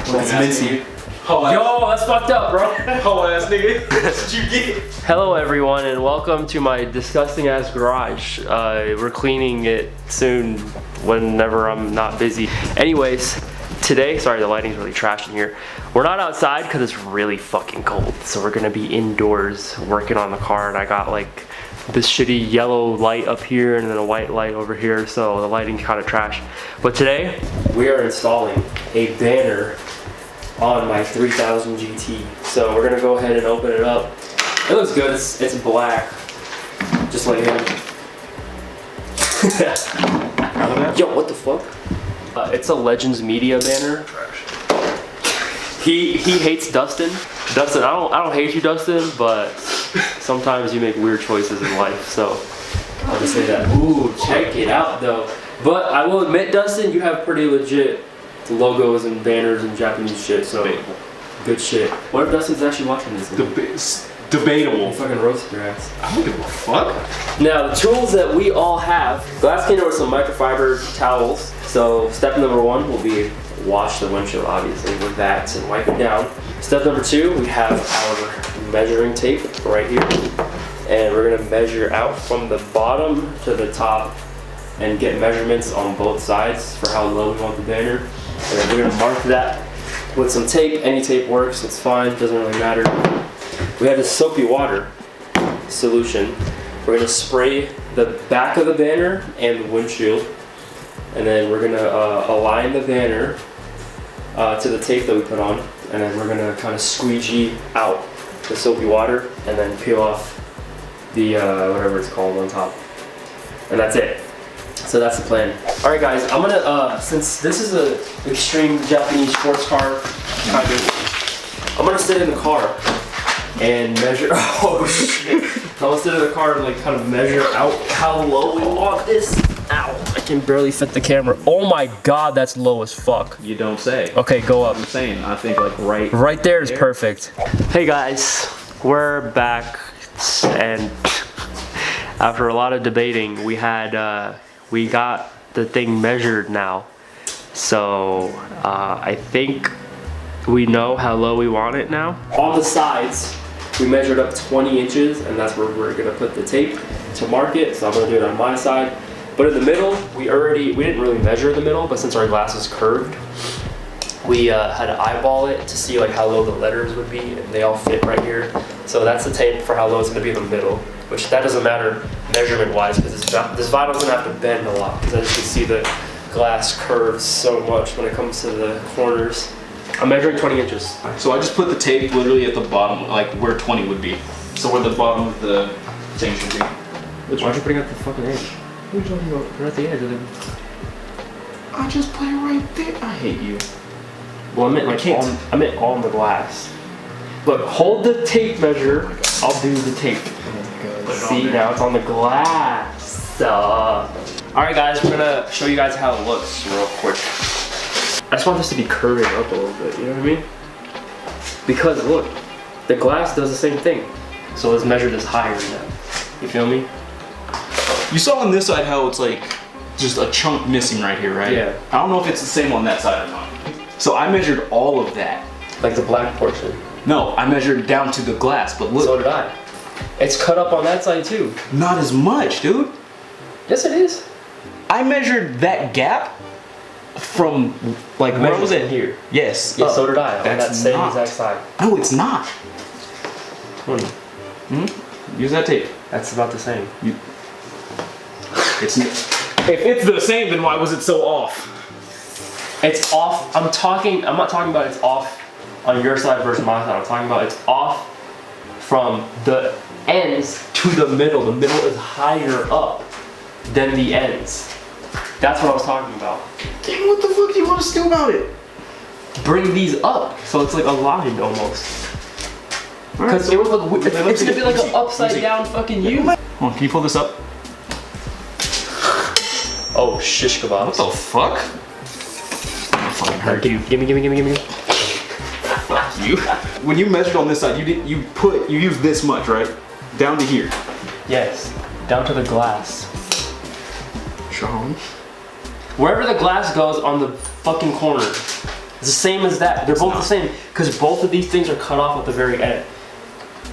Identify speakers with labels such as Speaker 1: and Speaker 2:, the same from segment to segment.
Speaker 1: That's mincy.
Speaker 2: Yo, that's fucked up, bro.
Speaker 1: Whole ass nigga. That's what you get.
Speaker 2: Hello, everyone, and welcome to my disgusting ass garage. We're cleaning it soon whenever I'm not busy. Anyways, today, sorry, the lighting's really trash in here. We're not outside because it's really fucking cold. So we're gonna be indoors working on the car, and I got like this shitty yellow light up here and then a white light over here, so the lighting's kind of trash. But today, we are installing a banner on my 3000 GT. So we're gonna go ahead and open it up. It looks good, it's black, just like him. Yo, what the fuck? It's a Legends Media banner. He hates Dustin. Dustin, I don't hate you, Dustin, but sometimes you make weird choices in life, so I'll just say that. Ooh, check it out though. But I will admit, Dustin, you have pretty legit logos and banners and Japanese shit, so good shit. What if Dustin's actually watching this?
Speaker 1: Debatable.
Speaker 2: You fucking roast your ass.
Speaker 1: I don't give a fuck.
Speaker 2: Now, the tools that we all have, glass cleaner with some microfiber towels. So step number one will be wash the windshield, obviously, with that and wipe it down. Step number two, we have our measuring tape right here. And we're gonna measure out from the bottom to the top and get measurements on both sides for how low we want the banner. And then we're gonna mark that with some tape. Any tape works, it's fine, doesn't really matter. We have this soapy water solution. We're gonna spray the back of the banner and the windshield. And then we're gonna align the banner to the tape that we put on. And then we're gonna kind of squeegee out the soapy water and then peel off the whatever it's called on top. And that's it. So that's the plan. All right, guys, I'm gonna, since this is an extreme Japanese sports car, kind of, I'm gonna sit in the car and measure, oh shit. I'm gonna sit in the car and like kind of measure out how low we want this. Ow, I can barely fit the camera. Oh my God, that's low as fuck.
Speaker 1: You don't say.
Speaker 2: Okay, go up.
Speaker 1: I'm saying, I think like
Speaker 2: Right there is perfect. Hey guys, we're back, and after a lot of debating, we got the thing measured now. So I think we know how low we want it now. On the sides, we measured up 20 inches, and that's where we're gonna put the tape to mark it. So I'm gonna do it on my side. But in the middle, we didn't really measure the middle, but since our glass is curved, we had to eyeball it to see like how low the letters would be, and they all fit right here. So that's the tape for how low it's gonna be in the middle, which that doesn't matter measurement-wise, because this vinyl's gonna have to bend a lot, because as you can see, the glass curves so much when it comes to the corners. I'm measuring 20 inches.
Speaker 1: So I just put the tape literally at the bottom, like where 20 would be. So where the bottom of the thing should be.
Speaker 2: Why aren't you putting it at the fucking edge? What are you talking about? We're at the edge of the...
Speaker 1: I just put it right there. I hate you.
Speaker 2: Well, I meant like I meant on the glass. Look, hold the tape measure. I'll do the tape. See, now it's on the glass. Alright guys, we're gonna show you guys how it looks real quick. I just want this to be curving up a little bit, you know what I mean? Because look, the glass does the same thing. So let's measure this higher now. You feel me?
Speaker 1: You saw on this side how it's like just a chunk missing right here, right?
Speaker 2: Yeah.
Speaker 1: I don't know if it's the same on that side or not. So I measured all of that.
Speaker 2: Like the black portion.
Speaker 1: No, I measured down to the glass, but look.
Speaker 2: So did I. It's cut up on that side too.
Speaker 1: Not as much, dude.
Speaker 2: Yes, it is.
Speaker 1: I measured that gap from like where was it?
Speaker 2: Here.
Speaker 1: Yes.
Speaker 2: Yeah, so did I. On
Speaker 1: That's
Speaker 2: that same
Speaker 1: not.
Speaker 2: exact side.
Speaker 1: No, it's not. Use that tape.
Speaker 2: That's about the same.
Speaker 1: If it's the same, then why was it so off?
Speaker 2: It's off. I'm not talking about it's off on your side versus my side. I'm talking about it's off from the ends to the middle. The middle is higher up than the ends. That's what I was talking about.
Speaker 1: Damn, what the fuck do you want us to do about it?
Speaker 2: Bring these up so it's like aligned almost. Because it would look. It's gonna be like an upside down fucking U.
Speaker 1: Hold on, can you pull this up?
Speaker 2: Oh, shish kebabs.
Speaker 1: What the fuck? Fucking hurt you.
Speaker 2: Gimme.
Speaker 1: You. When you measured on this side, you used this much, right? Down to here.
Speaker 2: Yes, down to the glass.
Speaker 1: Sean.
Speaker 2: Wherever the glass goes on the fucking corner. It's the same as that. They're both the same because both of these things are cut off at the very end.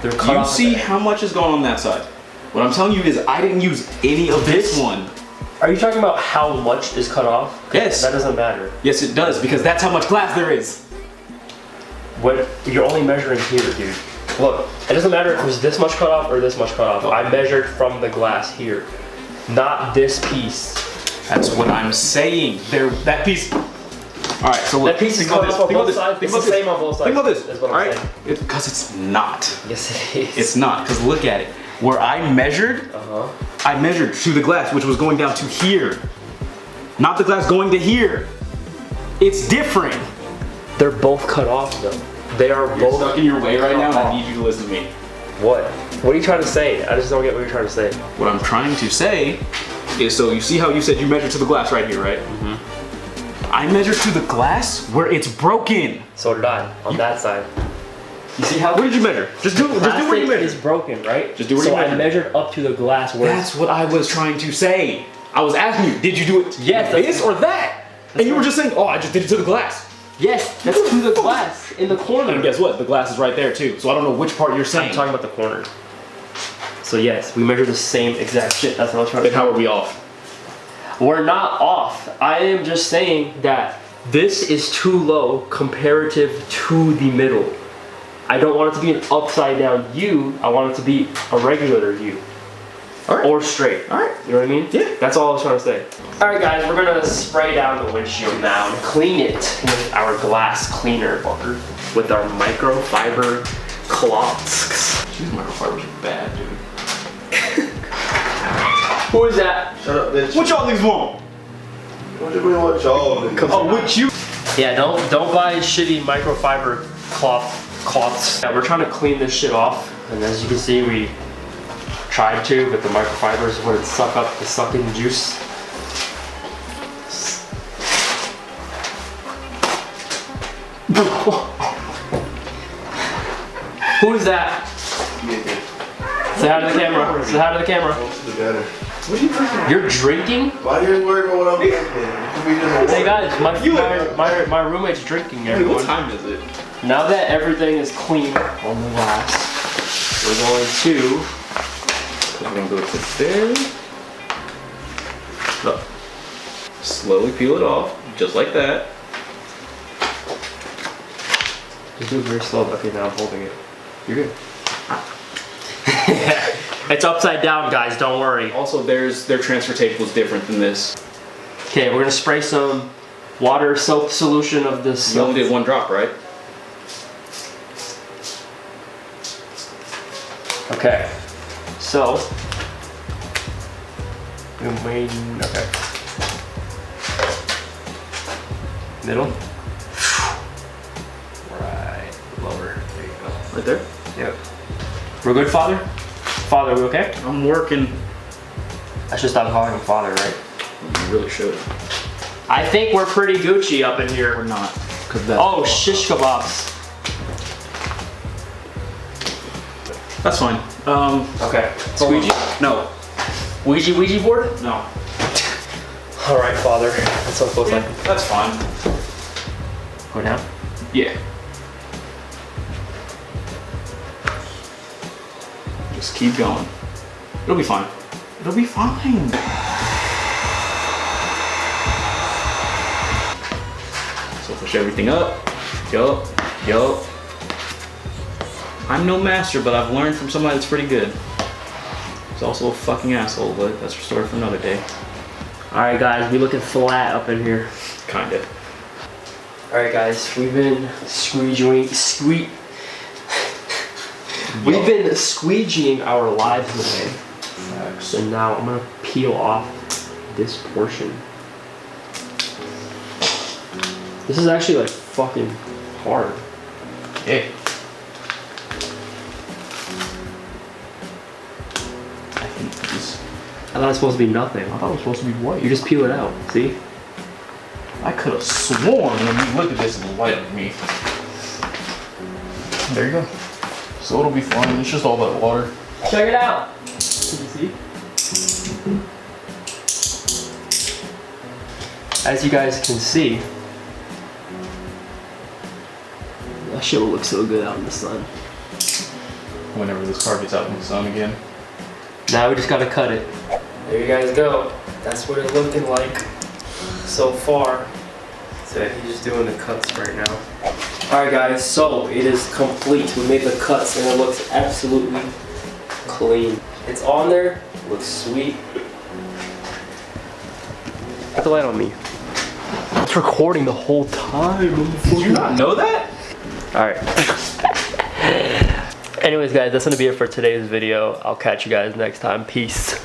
Speaker 2: They're cut off.
Speaker 1: You see how much is going on that side? What I'm telling you is I didn't use any of this one.
Speaker 2: Are you talking about how much is cut off?
Speaker 1: Yes.
Speaker 2: That doesn't matter.
Speaker 1: Yes, it does, because that's how much glass there is.
Speaker 2: What? You're only measuring here, dude. Look, it doesn't matter if it was this much cut off or this much cut off. I measured from the glass here, not this piece.
Speaker 1: That's what I'm saying. That piece. All right, so look,
Speaker 2: that piece is cut off on both sides. It's the same on both sides.
Speaker 1: Think about this.
Speaker 2: That's what
Speaker 1: All
Speaker 2: I'm
Speaker 1: right,
Speaker 2: saying.
Speaker 1: because it's not.
Speaker 2: Yes, it is.
Speaker 1: It's not, because look at it. Where I measured, I measured to the glass, which was going down to here. Not the glass going to here. It's different.
Speaker 2: They're both cut off though. They are both
Speaker 1: stuck in your way right now, and I need you to listen to me.
Speaker 2: What? What are you trying to say? I just don't get what you're trying to say.
Speaker 1: What I'm trying to say is, so you see how you said you measured to the glass right here, right? I measured to the glass where it's broken.
Speaker 2: So did I, on that side. You see how?
Speaker 1: Where did you measure? Just do what you measured.
Speaker 2: Is broken, right?
Speaker 1: Just do what you measured.
Speaker 2: So I measured up to the glass where.
Speaker 1: That's what I was trying to say. I was asking you, did you do it
Speaker 2: yes,
Speaker 1: this or that? And you were just saying, oh, I just did it to the glass.
Speaker 2: Yes, that's to the glass in the corner.
Speaker 1: And guess what? The glass is right there too. So I don't know which part you're saying.
Speaker 2: I'm talking about the corner. So yes, we measure the same exact shit. That's what I was trying to say.
Speaker 1: Then how are we off?
Speaker 2: We're not off. I am just saying that this is too low comparative to the middle. I don't want it to be an upside down U. I want it to be a regular U.
Speaker 1: All right.
Speaker 2: Or straight.
Speaker 1: All right.
Speaker 2: You know what I mean?
Speaker 1: Yeah.
Speaker 2: That's all I was trying to say. All right, guys, we're gonna spray down the windshield now and clean it with our glass cleaner bar with our microfiber cloths.
Speaker 1: These microfibers are bad, dude.
Speaker 2: Who is that?
Speaker 3: Shut up, bitch.
Speaker 1: What y'all niggas want?
Speaker 3: What you mean, what y'all?
Speaker 1: Oh, what you?
Speaker 2: Yeah, don't buy shitty microfiber cloths. Yeah, we're trying to clean this shit off, and as you can see, we tried to, but the microfibers wouldn't suck up the sucking juice. Who is that? Say hi to the camera. Say hi to the camera.
Speaker 3: What are you drinking?
Speaker 2: You're drinking?
Speaker 3: Why are you worried about what I'm drinking?
Speaker 2: Hey guys, my roommate's drinking,
Speaker 1: Hey,
Speaker 2: everyone.
Speaker 1: what time is it?
Speaker 2: Now that everything is clean on the glass, we're going to
Speaker 1: We're gonna go to there. Look. Slowly peel it off, just like that.
Speaker 2: just do it very slow. Okay, now I'm holding it. You're good. It's upside down, guys. Don't worry.
Speaker 1: Also, their transfer tape was different than this.
Speaker 2: Okay, we're gonna spray some water soap solution of this.
Speaker 1: You only did one drop, right?
Speaker 2: Okay. So. I'm waiting. Okay. Middle. Right. Lower. There you go.
Speaker 1: Right there.
Speaker 2: Yep. We're good, Father? Father, are we okay?
Speaker 1: I'm working.
Speaker 2: I should stop calling him Father, right?
Speaker 1: You really should.
Speaker 2: I think we're pretty Gucci up in here.
Speaker 1: We're not. Cause that's
Speaker 2: Oh, shish kebabs.
Speaker 1: That's fine.
Speaker 2: Okay. Squeegee?
Speaker 1: No.
Speaker 2: Ouija board?
Speaker 1: No.
Speaker 2: All right, Father. That's what it looks like.
Speaker 1: That's fine.
Speaker 2: Go down.
Speaker 1: Yeah. Just keep going. It'll be fine. It'll be fine. So push everything up. Yup. Yup. I'm no master, but I've learned from somebody that's pretty good. He's also a fucking asshole, but that's a story for another day.
Speaker 2: All right, guys. We looking flat up in here.
Speaker 1: Kinda.
Speaker 2: All right, guys. We've been We've been squeegeeing our lives away.
Speaker 1: Facts.
Speaker 2: And now I'm gonna peel off this portion. This is actually like fucking hard.
Speaker 1: Yeah.
Speaker 2: I thought it was supposed to be nothing.
Speaker 1: I thought it was supposed to be white.
Speaker 2: You just peel it out, see?
Speaker 1: I could have sworn when you looked at this it was white of me. There you go. So it'll be fine. It's just all that water.
Speaker 2: Check it out. Can you see? As you guys can see, That shit will look so good out in the sun.
Speaker 1: Whenever this car gets out in the sun again.
Speaker 2: Now we just gotta cut it. There you guys go. That's what it's looking like so far. So he's just doing the cuts right now. Alright guys, so it is complete. We made the cuts and it looks absolutely clean. It's on there, looks sweet. Put the light on me. It's recording the whole time.
Speaker 1: Did you not know that?
Speaker 2: Alright. Anyways guys, that's gonna be it for today's video. I'll catch you guys next time. Peace.